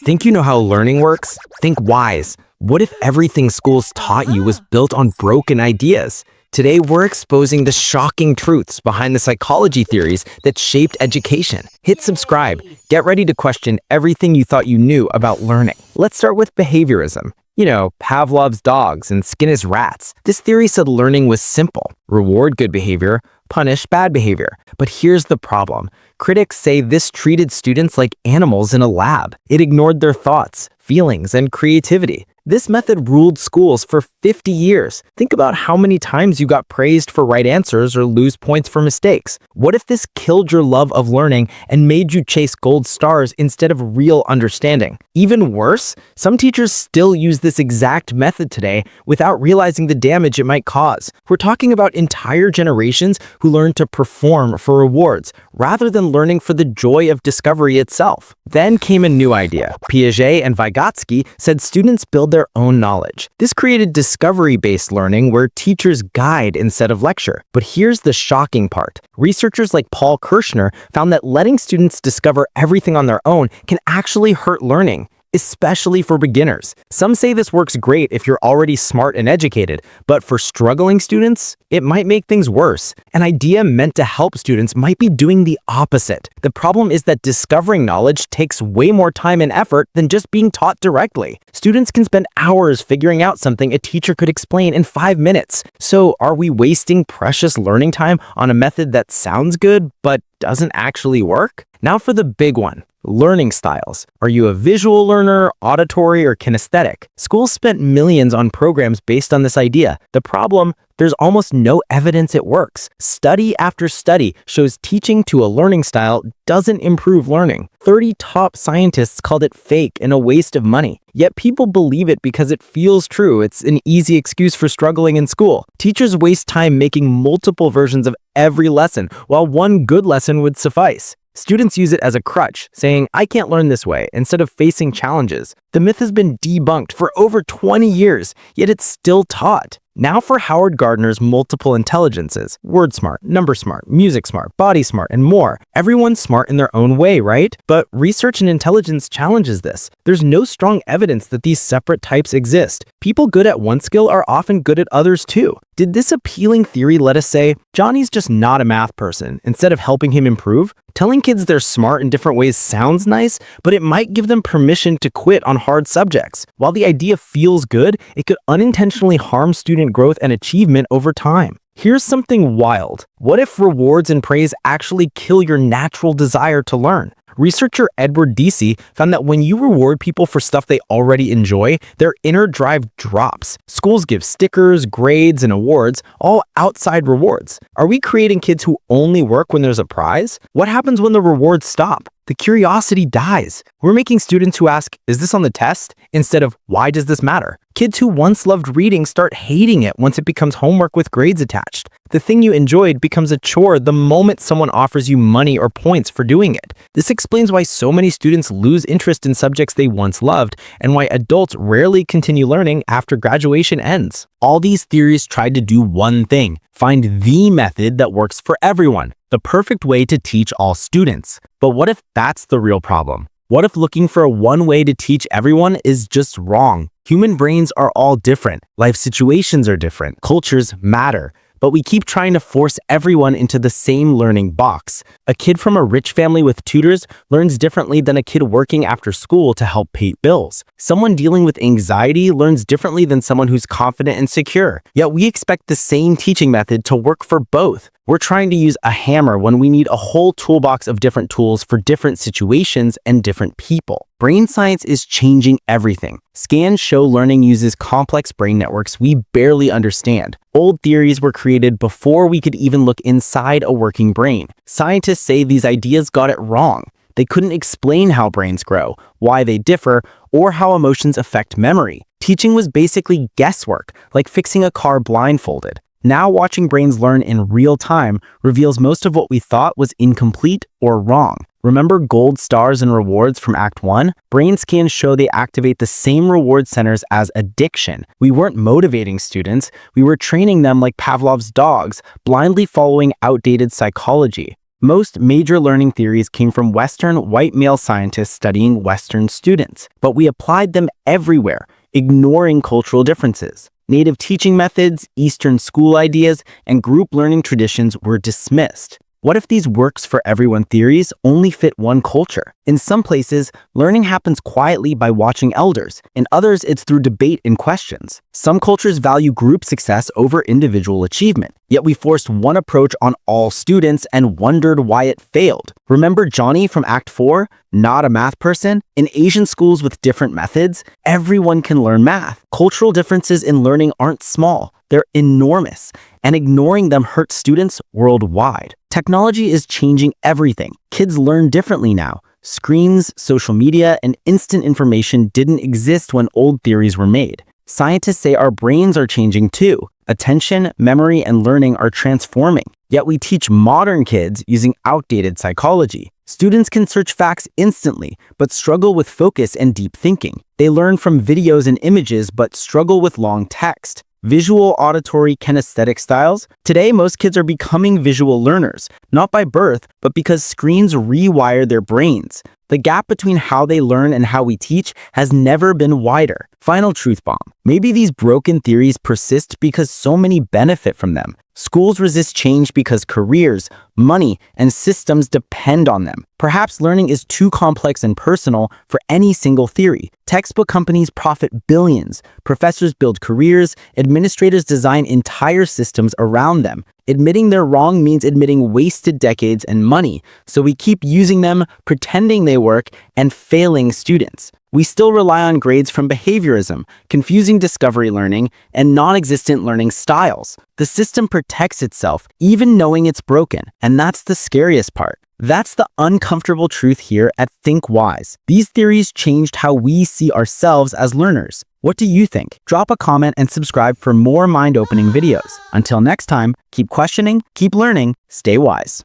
Think you know how learning works? Think wise. What if everything schools taught you was built on broken ideas? Today, we're exposing the shocking truths behind the psychology theories that shaped education. Hit subscribe. Get ready to question everything you thought you knew about learning. Let's start with behaviorism. You know, Pavlov's dogs and Skinner's rats. This theory said learning was simple. Reward good behavior, punish bad behavior. But here's the problem. Critics say this treated students like animals in a lab. It ignored their thoughts, feelings, and creativity. This method ruled schools for 50 years. Think about how many times you got praised for right answers or lose points for mistakes. What if this killed your love of learning and made you chase gold stars instead of real understanding? Even worse, some teachers still use this exact method today without realizing the damage it might cause. We're talking about entire generations who learn to perform for rewards rather than learning for the joy of discovery itself. Then came a new idea. Piaget and Vygotsky said students build their own knowledge. This created discovery-based learning where teachers guide instead of lecture. But here's the shocking part. Researchers like Paul Kirschner found that letting students discover everything on their own can actually hurt learning, especially for beginners. Some say this works great if you're already smart and educated, but for struggling students, it might make things worse. An idea meant to help students might be doing the opposite. The problem is that discovering knowledge takes way more time and effort than just being taught directly. Students can spend hours figuring out something a teacher could explain in 5 minutes. So are we wasting precious learning time on a method that sounds good but doesn't actually work? Now for the big one. Learning styles. Are you a visual learner, auditory, or kinesthetic? Schools spent millions on programs based on this idea. The problem, there's almost no evidence it works. Study after study shows teaching to a learning style doesn't improve learning. 30 top scientists called it fake and a waste of money. Yet people believe it because it feels true. It's an easy excuse for struggling in school. Teachers waste time making multiple versions of every lesson, while one good lesson would suffice. Students use it as a crutch, saying, I can't learn this way, instead of facing challenges. The myth has been debunked for over 20 years, yet it's still taught. Now for Howard Gardner's multiple intelligences. Word smart, number smart, music smart, body smart, and more. Everyone's smart in their own way, right? But research in intelligence challenges this. There's no strong evidence that these separate types exist. People good at one skill are often good at others too. Did this appealing theory let us say, Johnny's just not a math person, instead of helping him improve? Telling kids they're smart in different ways sounds nice, but it might give them permission to quit on hard subjects. While the idea feels good, it could unintentionally harm student growth and achievement over time. Here's something wild. What if rewards and praise actually kill your natural desire to learn? Researcher Edward Deci found that when you reward people for stuff they already enjoy, their inner drive drops. Schools give stickers, grades, and awards, all outside rewards. Are we creating kids who only work when there's a prize? What happens when the rewards stop? The curiosity dies. We're making students who ask, is this on the test? Instead of, why does this matter? Kids who once loved reading start hating it once it becomes homework with grades attached. The thing you enjoyed becomes a chore the moment someone offers you money or points for doing it. This explains why so many students lose interest in subjects they once loved, and why adults rarely continue learning after graduation ends. All these theories tried to do one thing: find the method that works for everyone, the perfect way to teach all students. But what if that's the real problem? What if looking for one way to teach everyone is just wrong? Human brains are all different. Life situations are different. Cultures matter. But we keep trying to force everyone into the same learning box. A kid from a rich family with tutors learns differently than a kid working after school to help pay bills. Someone dealing with anxiety learns differently than someone who's confident and secure. Yet we expect the same teaching method to work for both. We're trying to use a hammer when we need a whole toolbox of different tools for different situations and different people. Brain science is changing everything. Scans show learning uses complex brain networks we barely understand. Old theories were created before we could even look inside a working brain. Scientists say these ideas got it wrong. They couldn't explain how brains grow, why they differ, or how emotions affect memory. Teaching was basically guesswork, like fixing a car blindfolded. Now watching brains learn in real time reveals most of what we thought was incomplete or wrong. Remember gold stars and rewards from Act 1? Brain scans show they activate the same reward centers as addiction. We weren't motivating students, we were training them like Pavlov's dogs, blindly following outdated psychology. Most major learning theories came from Western white male scientists studying Western students, but we applied them everywhere, ignoring cultural differences. Native teaching methods, Eastern school ideas, and group learning traditions were dismissed. What if these works for everyone theories only fit one culture? In some places, learning happens quietly by watching elders. In others, it's through debate and questions. Some cultures value group success over individual achievement. Yet we forced one approach on all students and wondered why it failed. Remember Johnny from Act 4? Not a math person? In Asian schools with different methods, everyone can learn math. Cultural differences in learning aren't small. They're enormous, and ignoring them hurts students worldwide. Technology is changing everything. Kids learn differently now. Screens, social media, and instant information didn't exist when old theories were made. Scientists say our brains are changing too. Attention, memory, and learning are transforming. Yet we teach modern kids using outdated psychology. Students can search facts instantly, but struggle with focus and deep thinking. They learn from videos and images, but struggle with long text. Visual, auditory, kinesthetic styles. Today, most kids are becoming visual learners, not by birth, but because screens rewire their brains. The gap between how they learn and how we teach has never been wider. Final truth bomb. Maybe these broken theories persist because so many benefit from them. Schools resist change because careers, money, and systems depend on them. Perhaps learning is too complex and personal for any single theory. Textbook companies profit billions. Professors build careers. Administrators design entire systems around them. Admitting they're wrong means admitting wasted decades and money, so we keep using them, pretending they work, and failing students. We still rely on grades from behaviorism, confusing discovery learning, and non-existent learning styles. The system protects itself, even knowing it's broken, and that's the scariest part. That's the uncomfortable truth here at Think Wise. These theories changed how we see ourselves as learners. What do you think? Drop a comment and subscribe for more mind-opening videos. Until next time, keep questioning, keep learning, stay wise.